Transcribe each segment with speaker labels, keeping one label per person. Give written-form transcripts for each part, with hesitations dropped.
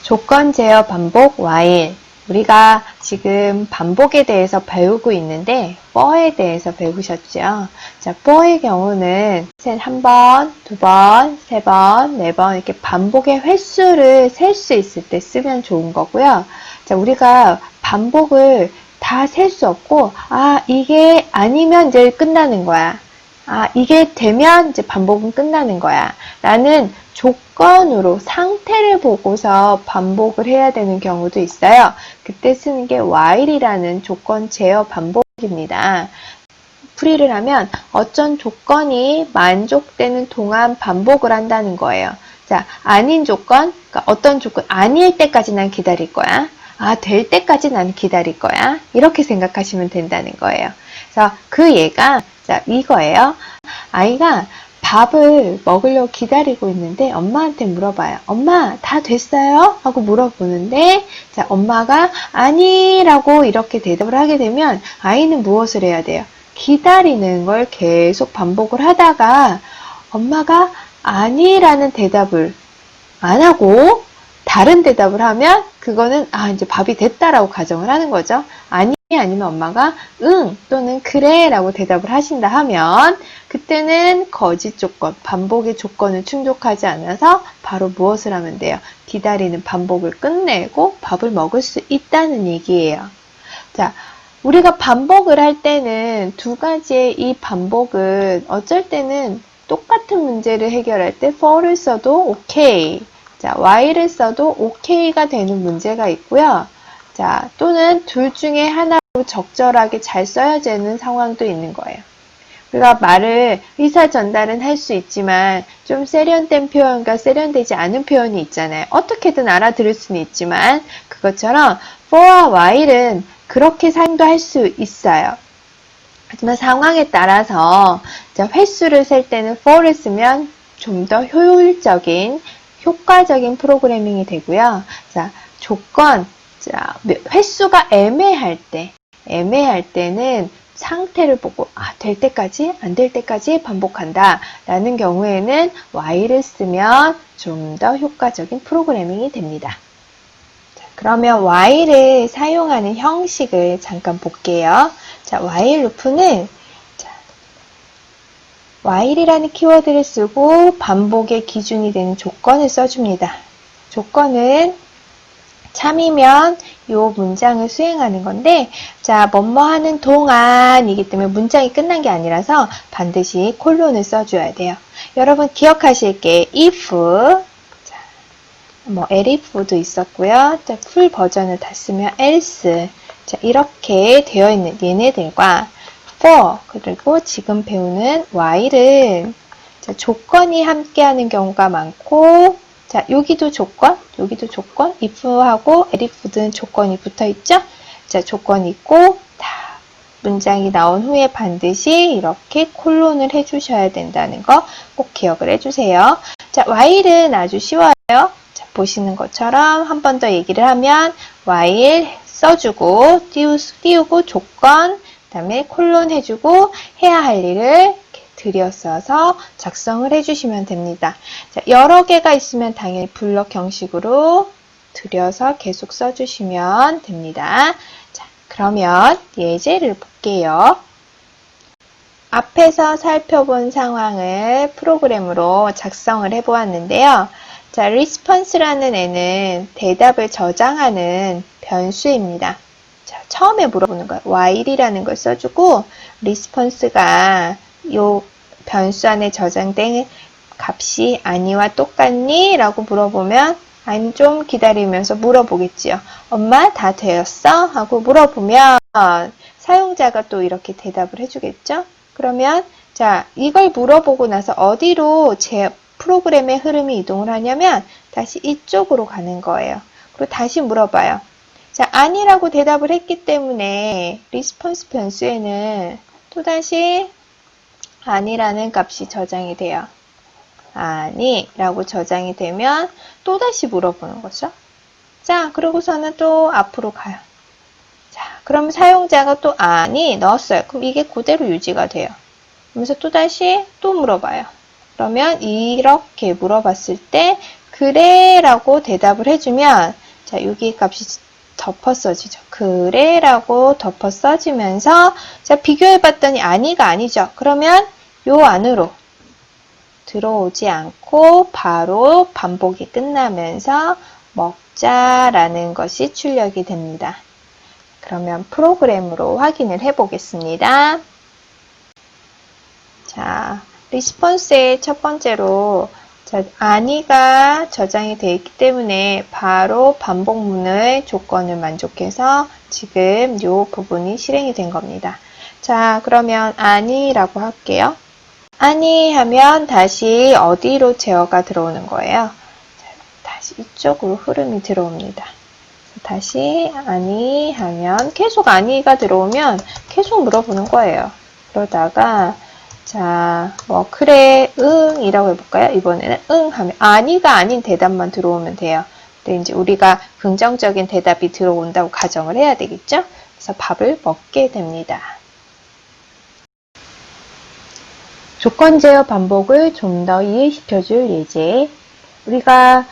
Speaker 1: 조건 제어 반복 while. 우리가 지금 반복에 대해서 배우고 있는데 for에 대해서 배우셨죠? 자, for의 경우는 한 번, 두 번, 세 번, 네 번 이렇게 반복의 횟수를 셀 수 있을 때 쓰면 좋은 거고요. 자, 우리가 반복을 다 셀 수 없고, 이게 아니면 이제 끝나는 거야. 이게 되면 이제 반복은 끝나는 거야. 라는 조건으로 상태를 보고서 반복을 해야 되는 경우도 있어요. 그때 쓰는 게 while이라는 조건 제어 반복입니다. 풀이를 하면 어쩐 조건이 만족되는 동안 반복을 한다는 거예요. 자, 아닌 조건, 그러니까 어떤 조건 아닐 때까지 난 기다릴 거야. 될 때까지 난 기다릴 거야. 이렇게 생각하시면 된다는 거예요. 그래서 그 예가 자, 이거예요. 아이가 밥을 먹으려고 기다리고 있는데 엄마한테 물어봐요. 엄마, 다 됐어요? 하고 물어보는데 자, 엄마가 아니라고 이렇게 대답을 하게 되면 아이는 무엇을 해야 돼요? 기다리는 걸 계속 반복을 하다가 엄마가 아니라는 대답을 안 하고 다른 대답을 하면 그거는 이제 밥이 됐다라고 가정을 하는 거죠. 아니면 엄마가 응 또는 그래 라고 대답을 하신다 하면 그때는 거짓 조건, 반복의 조건을 충족하지 않아서 바로 무엇을 하면 돼요? 기다리는 반복을 끝내고 밥을 먹을 수 있다는 얘기예요. 자, 우리가 반복을 할 때는 두 가지의 이 반복은 어쩔 때는 똑같은 문제를 해결할 때 for를 써도 오케이. 자, while을 써도 오케이가 되는 문제가 있고요. 자, 또는 둘 중에 하나로 적절하게 잘 써야 되는 상황도 있는 거예요. 우리가 말을 의사 전달은 할 수 있지만 좀 세련된 표현과 세련되지 않은 표현이 있잖아요. 어떻게든 알아들을 수는 있지만 그것처럼 for와 while은 그렇게 사용도 할 수 있어요. 하지만 상황에 따라서 횟수를 셀 때는 for를 쓰면 좀 더 효율적인 효과적인 프로그래밍이 되고요. 자, 조건, 횟수가 애매할 때는 상태를 보고 될 때까지, 안 될 때까지 반복한다 라는 경우에는 while을 쓰면 좀 더 효과적인 프로그래밍이 됩니다. 자, 그러면 while을 사용하는 형식을 잠깐 볼게요. 자, while 루프는 while이라는 키워드를 쓰고 반복의 기준이 되는 조건을 써줍니다. 조건은 참이면 이 문장을 수행하는 건데 자, 뭐뭐 하는 동안이기 때문에 문장이 끝난 게 아니라서 반드시 콜론을 써줘야 돼요. 여러분 기억하실 게 if, elif도 있었고요. 자, 풀 버전을 다 쓰면 else, 자, 이렇게 되어 있는 얘네들과 for, 그리고 지금 배우는 while은 조건이 함께하는 경우가 많고 자, 여기도 조건, if하고 elif는 조건이 붙어있죠? 자, 조건이 있고 다 문장이 나온 후에 반드시 이렇게 콜론을 해주셔야 된다는 거 꼭 기억을 해주세요. 자, while은 아주 쉬워요. 자, 보시는 것처럼 한 번 더 얘기를 하면 while 써주고 띄우고 조건 그 다음에 콜론 해주고 해야 할 일을 들여써서 작성을 해주시면 됩니다. 자, 여러 개가 있으면 당연히 블럭 형식으로 들여서 계속 써주시면 됩니다. 자, 그러면 예제를 볼게요. 앞에서 살펴본 상황을 프로그램으로 작성을 해보았는데요. 자, response라는 애는 대답을 저장하는 변수입니다. 자, 처음에 물어보는 거예요. while이라는 걸 써주고 response가 이 변수 안에 저장된 값이 아니와 똑같니? 라고 물어보면 아니 좀 기다리면서 물어보겠지요. 엄마 다 되었어? 하고 물어보면 사용자가 또 이렇게 대답을 해주겠죠. 그러면 자, 이걸 물어보고 나서 어디로 제 프로그램의 흐름이 이동을 하냐면 다시 이쪽으로 가는 거예요. 그리고 다시 물어봐요. 자, 아니라고 대답을 했기 때문에 response 변수에는 또다시 아니라는 값이 저장이 돼요. 아니라고 저장이 되면 또다시 물어보는 거죠. 자, 그러고서는 또 앞으로 가요. 자, 그럼 사용자가 또 아니 넣었어요. 그럼 이게 그대로 유지가 돼요. 그러면서 또다시 또 물어봐요. 그러면 이렇게 물어봤을 때 그래 라고 대답을 해주면 자, 여기 값이 덮어 써지죠. 그래 라고 덮어 써지면서 자, 비교해 봤더니 아니가 아니죠. 그러면 요 안으로 들어오지 않고 바로 반복이 끝나면서 먹자라는 것이 출력이 됩니다. 그러면 프로그램으로 확인을 해 보겠습니다. 자, 리스폰스의 첫 번째로 자, 아니가 저장이 되어 있기 때문에 바로 반복문의 조건을 만족해서 지금 이 부분이 실행이 된 겁니다. 자, 그러면 아니라고 할게요. 아니 하면 다시 어디로 제어가 들어오는 거예요? 자, 다시 이쪽으로 흐름이 들어옵니다. 다시 아니 하면 계속 아니가 들어오면 계속 물어보는 거예요. 그러다가 자, 뭐 그래, 응 이라고 해볼까요? 이번에는 응 하면 아니가 아닌 대답만 들어오면 돼요. 근데 이제 우리가 긍정적인 대답이 들어온다고 가정을 해야 되겠죠? 그래서 밥을 먹게 됩니다. 조건 제어 반복을 좀 더 이해시켜줄 예제. 우리가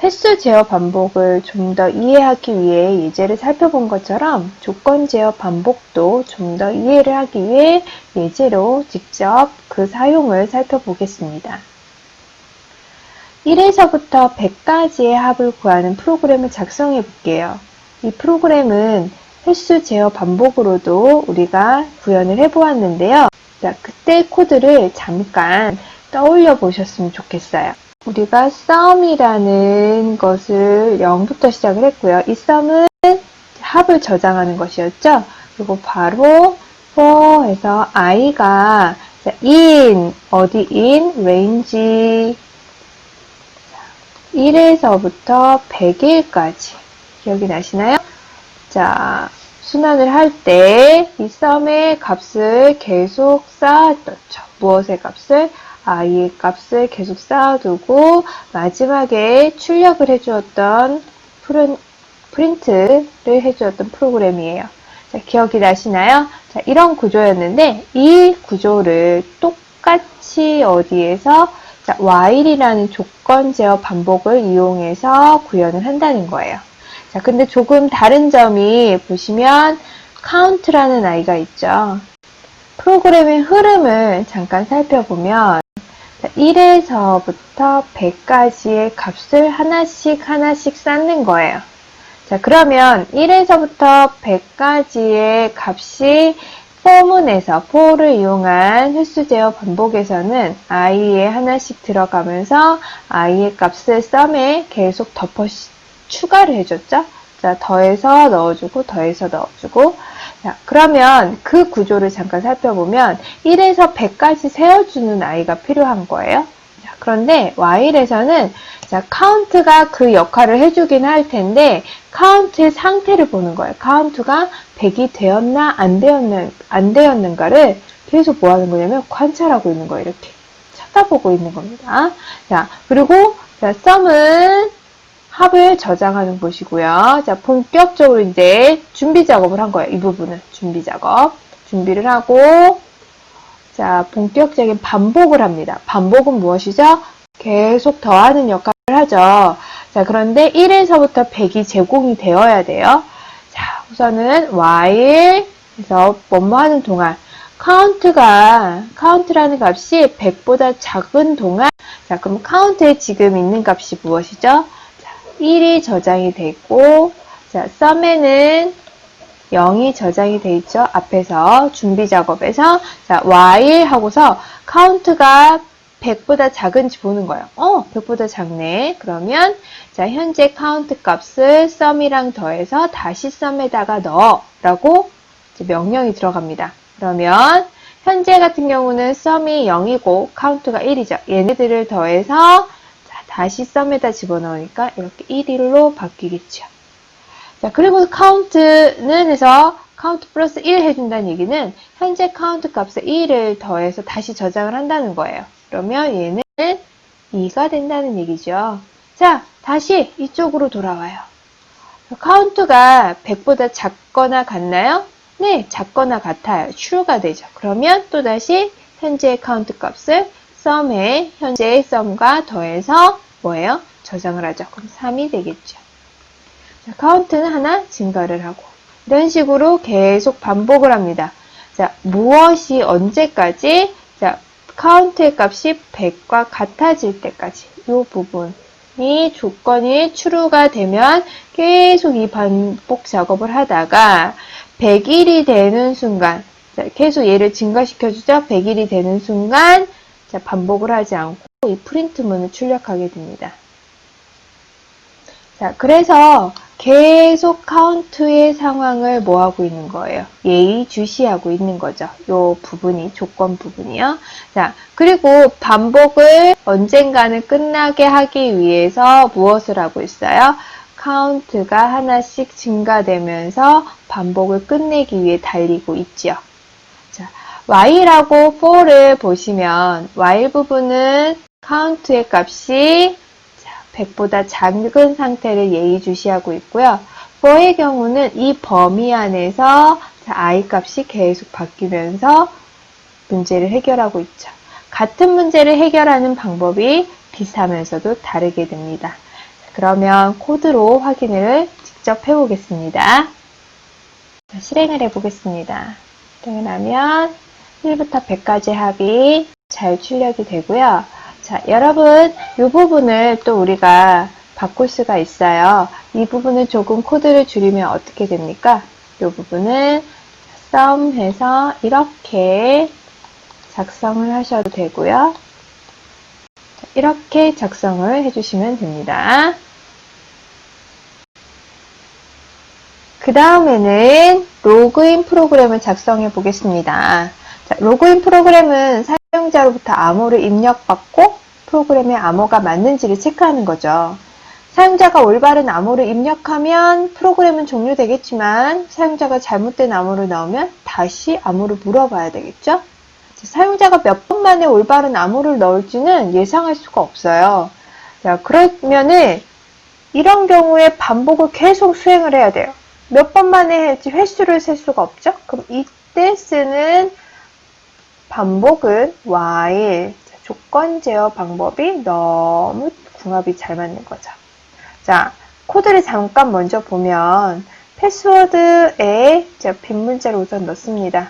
Speaker 1: 횟수 제어 반복을 좀 더 이해하기 위해 예제를 살펴본 것처럼 조건 제어 반복도 좀 더 이해를 하기 위해 예제로 직접 그 사용을 살펴보겠습니다. 1에서부터 100까지의 합을 구하는 프로그램을 작성해 볼게요. 이 프로그램은 횟수 제어 반복으로도 우리가 구현을 해 보았는데요. 자, 그때 코드를 잠깐 떠올려 보셨으면 좋겠어요. 우리가 sum이라는 것을 0부터 시작을 했고요. 이 sum은 합을 저장하는 것이었죠. 그리고 바로 for 해서 i가 in, 어디 in, range 1에서부터 100일까지 기억이 나시나요? 자, 순환을 할 때 이 sum의 값을 계속 쌓아뒀죠. 무엇의 값을? i의 값을 계속 쌓아두고 마지막에 출력을 해주었던 프린트를 해주었던 프로그램이에요. 자, 기억이 나시나요? 자, 이런 구조였는데 이 구조를 똑같이 어디에서 자, while이라는 조건 제어 반복을 이용해서 구현을 한다는 거예요. 자, 근데 조금 다른 점이 보시면 count라는 아이가 있죠. 프로그램의 흐름을 잠깐 살펴보면 1에서부터 100까지의 값을 하나씩 쌓는 거예요. 자, 그러면 1에서부터 100까지의 값이 for문에서 for를 이용한 횟수 제어 반복에서는 i에 하나씩 들어가면서 i의 값을 sum에 계속 덮어 추가를 해줬죠. 자, 더해서 넣어주고 더해서 넣어주고 자, 그러면 그 구조를 잠깐 살펴보면 1에서 100까지 세워주는 i가 필요한 거예요. 자, 그런데 while에서는 자, count가 그 역할을 해주긴 할 텐데 count의 상태를 보는 거예요. count가 100이 되었나 안 되었는가를 계속 뭐 하는 거냐면 관찰하고 있는 거예요. 이렇게 쳐다보고 있는 겁니다. 자, 그리고 자, sum은 합을 저장하는 곳이고요. 자, 본격적으로 이제 준비 작업을 한 거예요. 이 부분은 준비 작업. 준비를 하고 자, 본격적인 반복을 합니다. 반복은 무엇이죠? 계속 더하는 역할을 하죠. 자, 그런데 1에서부터 100이 제공이 되어야 돼요. 자, 우선은 while 해서 뭐뭐 하는 동안 count라는 값이 100보다 작은 동안 자, 그럼 count에 지금 있는 값이 무엇이죠? 1이 저장이 되어 있고 자, sum에는 0이 저장이 되어 있죠. 앞에서 준비 작업에서 자, while 하고서 count가 100보다 작은지 보는 거예요. 100보다 작네. 그러면 자, 현재 count 값을 sum이랑 더해서 다시 sum에다가 넣어 라고 이제 명령이 들어갑니다. 그러면 현재 같은 경우는 sum이 0이고 count가 1이죠. 얘네들을 더해서 다시 sum에다 집어넣으니까 이렇게 1일로 바뀌겠죠. 자, 그리고 count는 해서 count 플러스 1 해준다는 얘기는 현재 count 값에 1을 더해서 다시 저장을 한다는 거예요. 그러면 얘는 2가 된다는 얘기죠. 자, 다시 이쪽으로 돌아와요. count가 100보다 작거나 같나요? 네, 작거나 같아요. true가 되죠. 그러면 또다시 현재 count 값을 sum에 현재의 sum과 더해서 뭐예요? 저장을 하죠. 그럼 3이 되겠죠. 자, 카운트는 하나 증가를 하고 이런 식으로 계속 반복을 합니다. 자, 무엇이 언제까지? 자, 카운트의 값이 100과 같아질 때까지 이 부분이 조건이 true가 되면 계속 이 반복 작업을 하다가 100일이 되는 순간 자, 계속 얘를 증가시켜주죠. 100일이 되는 순간 자, 반복을 하지 않고 이 프린트문을 출력하게 됩니다. 자, 그래서 계속 카운트의 상황을 뭐 하고 있는 거예요? 예의주시하고 있는 거죠. 요 부분이, 조건 부분이요. 자, 그리고 반복을 언젠가는 끝나게 하기 위해서 무엇을 하고 있어요? 카운트가 하나씩 증가되면서 반복을 끝내기 위해 달리고 있죠. 자, while하고 for를 보시면 while 부분은 카운트의 값이 100보다 작은 상태를 예의주시하고 있고요. for의 경우는 이 범위 안에서 i 값이 계속 바뀌면서 문제를 해결하고 있죠. 같은 문제를 해결하는 방법이 비슷하면서도 다르게 됩니다. 그러면 코드로 확인을 직접 해보겠습니다. 실행을 해보겠습니다. 실행을 하면 1부터 100까지 합이 잘 출력이 되고요. 자, 여러분, 이 부분을 또 우리가 바꿀 수가 있어요. 이 부분을 조금 코드를 줄이면 어떻게 됩니까? 이 부분은 sum 해서 이렇게 작성을 하셔도 되고요. 이렇게 작성을 해주시면 됩니다. 그 다음에는 로그인 프로그램을 작성해 보겠습니다. 자, 로그인 프로그램은 사용자로부터 암호를 입력받고 프로그램에 암호가 맞는지를 체크하는 거죠. 사용자가 올바른 암호를 입력하면 프로그램은 종료되겠지만 사용자가 잘못된 암호를 넣으면 다시 암호를 물어봐야 되겠죠. 사용자가 몇 번 만에 올바른 암호를 넣을지는 예상할 수가 없어요. 자, 그러면은 이런 경우에 반복을 계속 수행을 해야 돼요. 몇 번 만에 할지 횟수를 셀 수가 없죠. 그럼 이때 쓰는 반복은 while, 조건 제어 방법이 너무 궁합이 잘 맞는 거죠. 자, 코드를 잠깐 먼저 보면 패스워드에 빈 문자를 우선 넣습니다.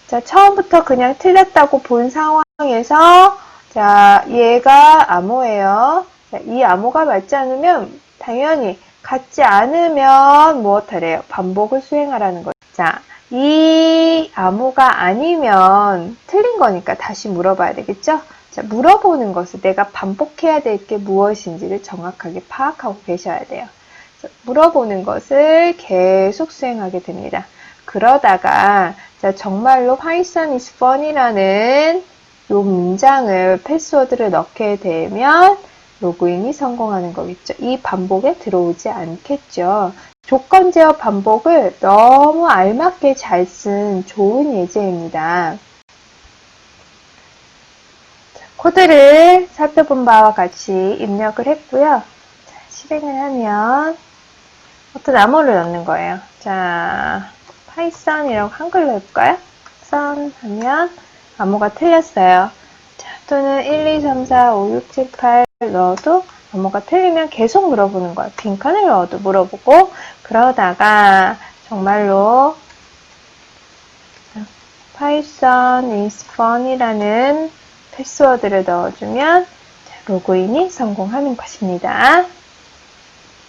Speaker 1: 자, 처음부터 그냥 틀렸다고 본 상황에서 자, 얘가 암호예요. 자, 이 암호가 맞지 않으면 당연히 같지 않으면 무엇하래요? 반복을 수행하라는 거죠. 자, 이 암호가 아니면 틀린 거니까 다시 물어봐야 되겠죠? 자, 물어보는 것을 내가 반복해야 될 게 무엇인지를 정확하게 파악하고 계셔야 돼요. 자, 물어보는 것을 계속 수행하게 됩니다. 그러다가 자, 정말로 Python is fun이라는 이 문장을 패스워드를 넣게 되면 로그인이 성공하는 거겠죠. 이 반복에 들어오지 않겠죠. 조건 제어 반복을 너무 알맞게 잘 쓴 좋은 예제입니다. 자, 코드를 살펴본 바와 같이 입력을 했고요. 자, 실행을 하면 어떤 암호를 넣는 거예요. 자, 파이썬이라고 한글로 해볼까요? 썬 하면 암호가 틀렸어요. 자, 또는 1, 2, 3, 4, 5, 6, 7, 8 넣어도 암호가 틀리면 계속 물어보는 거예요. 빈칸을 넣어도 물어보고 그러다가 정말로 Python is fun이라는 패스워드를 넣어주면 로그인이 성공하는 것입니다.